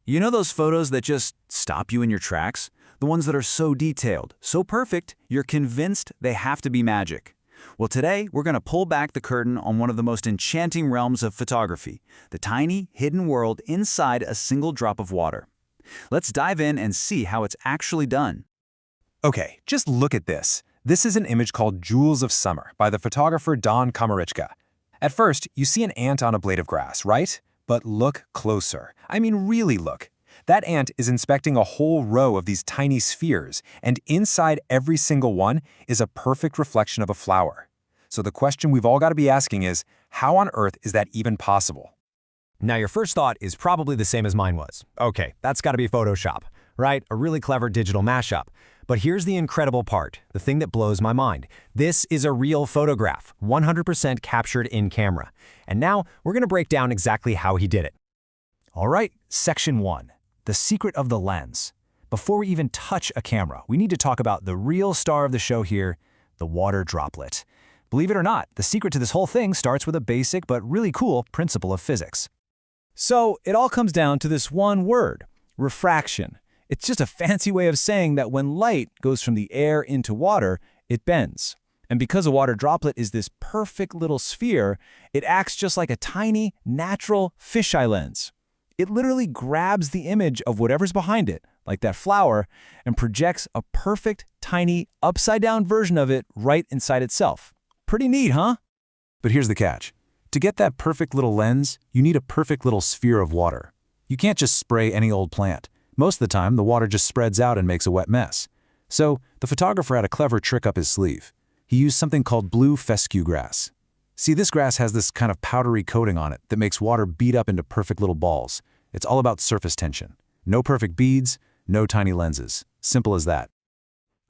You know those photos that just stop you in your tracks? The ones that are so detailed, so perfect, you're convinced they have to be magic. Well, today we're going to pull back the curtain on one of the most enchanting realms of photography, the tiny, hidden world inside a single drop of water. Let's dive in and see how it's actually done. Okay, just look at this. This is an image called Jewels of Summer by the photographer Don Kamarichka. At first, you see an ant on a blade of grass, right? But look closer. I mean, really look. That ant is inspecting a whole row of these tiny spheres, and inside every single one is a perfect reflection of a flower. So the question we've all got to be asking is, how on earth is that even possible? Now your first thought is probably the same as mine was. Okay, that's got to be Photoshop, right? A really clever digital mashup. But here's the incredible part, the thing that blows my mind. This is a real photograph, 100% captured in camera. And now we're going to break down exactly how he did it. All right, Section 1, the secret of the lens. Before we even touch a camera, we need to talk about the real star of the show here, the water droplet. Believe it or not, the secret to this whole thing starts with a basic but really cool principle of physics. So it all comes down to this one word, refraction. It's just a fancy way of saying that when light goes from the air into water, it bends. And because a water droplet is this perfect little sphere, it acts just like a tiny, natural fisheye lens. It literally grabs the image of whatever's behind it, like that flower, and projects a perfect, tiny, upside-down version of it right inside itself. Pretty neat, huh? But here's the catch. To get that perfect little lens, you need a perfect little sphere of water. You can't just spray any old plant. Most of the time, the water just spreads out and makes a wet mess. So, the photographer had a clever trick up his sleeve. He used something called blue fescue grass. See, this grass has this kind of powdery coating on it that makes water beat up into perfect little balls. It's all about surface tension. No perfect beads, no tiny lenses. Simple as that.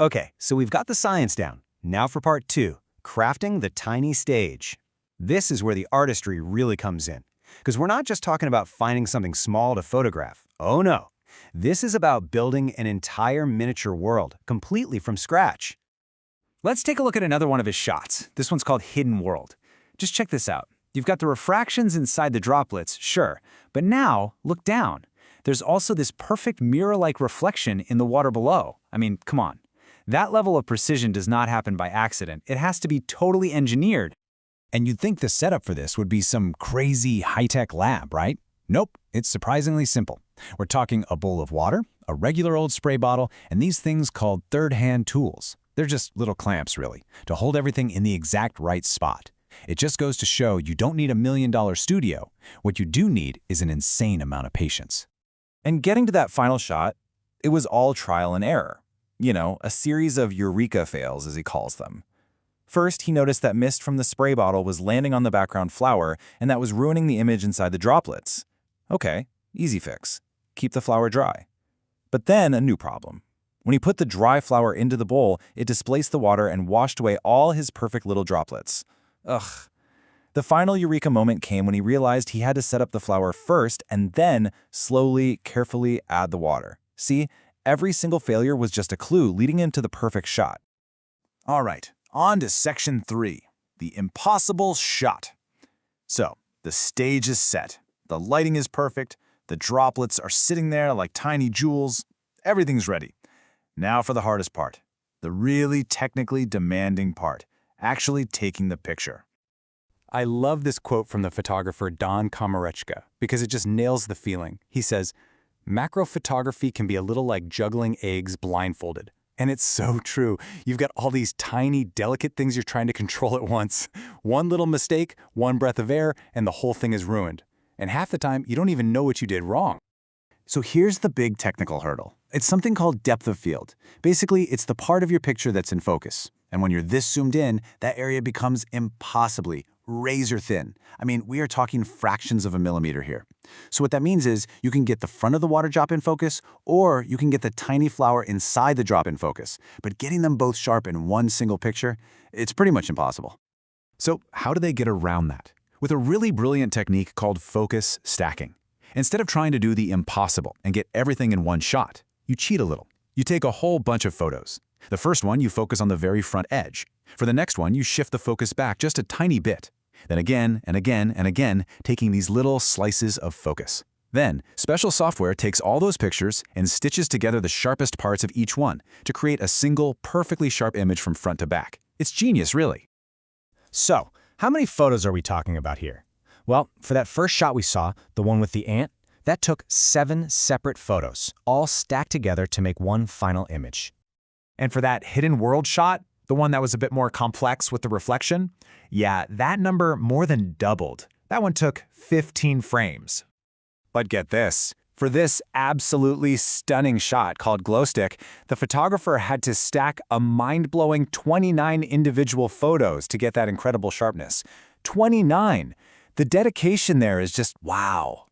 Okay, so we've got the science down. Now for part 2, crafting the tiny stage. This is where the artistry really comes in. Because we're not just talking about finding something small to photograph. Oh no. This is about building an entire miniature world, completely from scratch. Let's take a look at another one of his shots. This one's called Hidden World. Just check this out. You've got the refractions inside the droplets, sure, but now look down. There's also this perfect mirror-like reflection in the water below. I mean, come on. That level of precision does not happen by accident. It has to be totally engineered. And you'd think the setup for this would be some crazy high-tech lab, right? Nope, it's surprisingly simple. We're talking a bowl of water, a regular old spray bottle, and these things called third-hand tools. They're just little clamps, really, to hold everything in the exact right spot. It just goes to show you don't need $1 million studio. What you do need is an insane amount of patience. And getting to that final shot, it was all trial and error. You know, a series of eureka fails, as he calls them. First, he noticed that mist from the spray bottle was landing on the background flower, and that was ruining the image inside the droplets. Okay, easy fix. Keep the flower dry. But then a new problem. When he put the dry flower into the bowl, it displaced the water and washed away all his perfect little droplets. Ugh. The final eureka moment came when he realized he had to set up the flower first and then slowly, carefully add the water. See, every single failure was just a clue leading him to the perfect shot. All right, on to Section 3, the impossible shot. So, the stage is set. The lighting is perfect. The droplets are sitting there like tiny jewels. Everything's ready. Now for the hardest part, the really technically demanding part, actually taking the picture. I love this quote from the photographer Don Kamarichka because it just nails the feeling. He says, "Macro photography can be a little like juggling eggs blindfolded." And it's so true. You've got all these tiny, delicate things you're trying to control at once. One little mistake, one breath of air, and the whole thing is ruined. And half the time, you don't even know what you did wrong. So here's the big technical hurdle. It's something called depth of field. Basically, it's the part of your picture that's in focus. And when you're this zoomed in, that area becomes impossibly razor thin. I mean, we are talking fractions of a millimeter here. So what that means is you can get the front of the water drop in focus, or you can get the tiny flower inside the drop in focus. But getting them both sharp in one single picture, it's pretty much impossible. So how do they get around that? With a really brilliant technique called focus stacking. Instead of trying to do the impossible and get everything in one shot, you cheat a little. You take a whole bunch of photos. The first one, you focus on the very front edge. For the next one, you shift the focus back just a tiny bit. Then again and again and again, taking these little slices of focus. Then, special software takes all those pictures and stitches together the sharpest parts of each one to create a single, perfectly sharp image from front to back. It's genius, really. So, how many photos are we talking about here? Well, for that first shot we saw, the one with the ant, that took 7 separate photos, all stacked together to make one final image. And for that hidden world shot, the one that was a bit more complex with the reflection, yeah, that number more than doubled. That one took 15 frames. But get this. For this absolutely stunning shot called Glow Stick, the photographer had to stack a mind-blowing 29 individual photos to get that incredible sharpness. 29! The dedication there is just wow.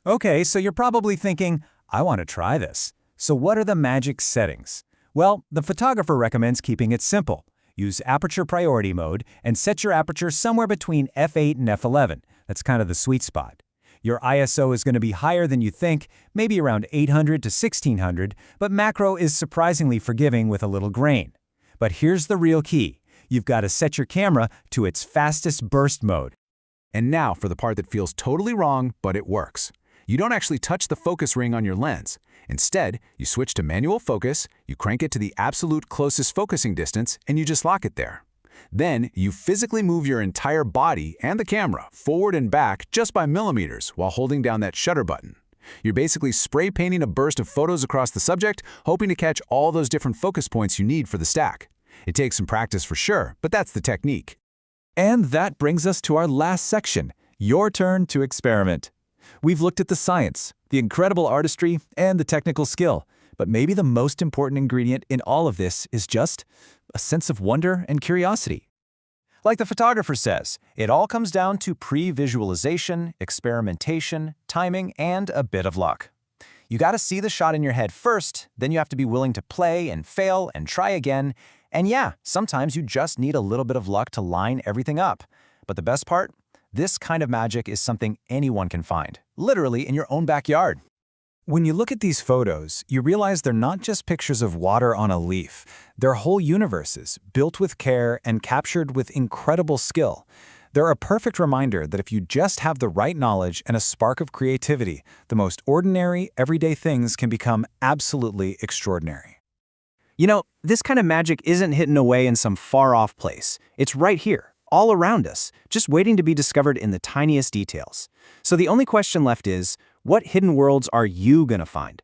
Okay, so you're probably thinking, I want to try this. So what are the magic settings? Well, the photographer recommends keeping it simple. Use aperture priority mode and set your aperture somewhere between f8 and f11. That's kind of the sweet spot. Your ISO is going to be higher than you think, maybe around 800 to 1600, but macro is surprisingly forgiving with a little grain. But here's the real key. You've got to set your camera to its fastest burst mode. And now for the part that feels totally wrong, but it works. You don't actually touch the focus ring on your lens. Instead, you switch to manual focus, you crank it to the absolute closest focusing distance, and you just lock it there. Then, you physically move your entire body and the camera forward and back just by millimeters while holding down that shutter button. You're basically spray painting a burst of photos across the subject, hoping to catch all those different focus points you need for the stack. It takes some practice for sure, but that's the technique. And that brings us to our last section, your turn to experiment. We've looked at the science, the incredible artistry, and the technical skill, but maybe the most important ingredient in all of this is just a sense of wonder and curiosity. Like the photographer says, it all comes down to pre-visualization, experimentation, timing, and a bit of luck. You gotta see the shot in your head first, then you have to be willing to play and fail and try again, and yeah, sometimes you just need a little bit of luck to line everything up. But the best part? This kind of magic is something anyone can find, literally in your own backyard. When you look at these photos, you realize they're not just pictures of water on a leaf. They're whole universes, built with care and captured with incredible skill. They're a perfect reminder that if you just have the right knowledge and a spark of creativity, the most ordinary, everyday things can become absolutely extraordinary. You know, this kind of magic isn't hidden away in some far-off place. It's right here, all around us, just waiting to be discovered in the tiniest details. So the only question left is, what hidden worlds are you gonna find?